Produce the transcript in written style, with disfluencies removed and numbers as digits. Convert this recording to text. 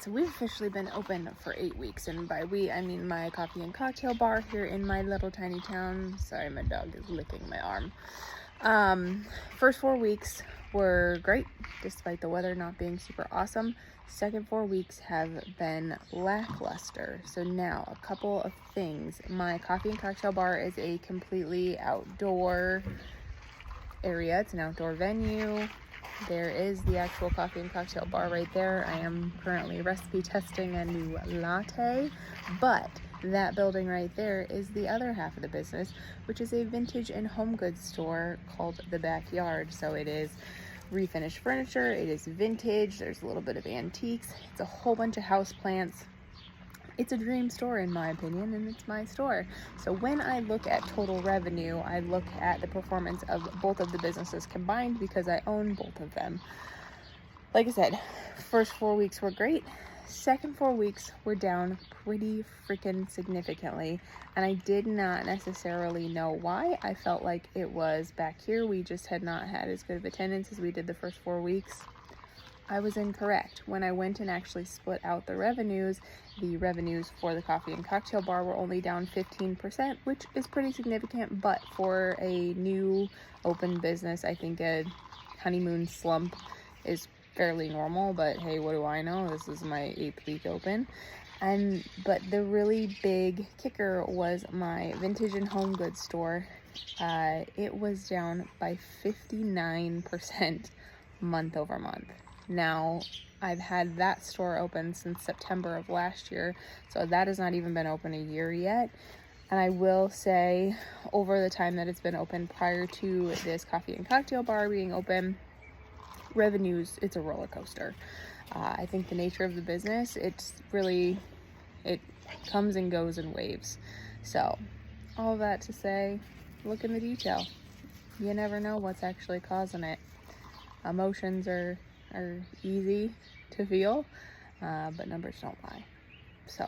So we've officially been open for 8 weeks, and by we I mean my coffee and cocktail bar here in my little tiny town. Sorry, my dog is licking my arm. First 4 weeks were great, despite the weather not being super awesome. Second 4 weeks have been lackluster. So now a couple of things. My coffee and cocktail bar is a completely outdoor area. It's an outdoor venue. There is the actual coffee and cocktail bar right there. I am currently recipe testing a new latte, but that building right there is the other half of the business, which is a vintage and home goods store called The Backyard. So it is refinished furniture, it is vintage, there's a little bit of antiques, it's a whole bunch of house plants. It's a dream store in my opinion, and it's my store. So when I look at total revenue, I look at the performance of both of the businesses combined because I own both of them. Like I said, first 4 weeks were great. Second 4 weeks were down pretty freaking significantly, and I did not necessarily know why. I felt like it was back here. We just had not had as good of attendance as we did the first 4 weeks. I was incorrect. When I went and actually split out the revenues for the coffee and cocktail bar were only down 15%, which is pretty significant, but for a new open business, I think a honeymoon slump is fairly normal. But hey, what do I know? This is my 8th week open. But the really big kicker was my vintage and home goods store. It was down by 59% month over month. Now, I've had that store open since September of last year, so that has not even been open a year yet. And I will say, over the time that it's been open prior to this coffee and cocktail bar being open, revenues, it's a roller coaster. I think the nature of the business, it comes and goes in waves. So, all that to say, look in the detail. You never know what's actually causing it. Emotions are easy to feel, but numbers don't lie. So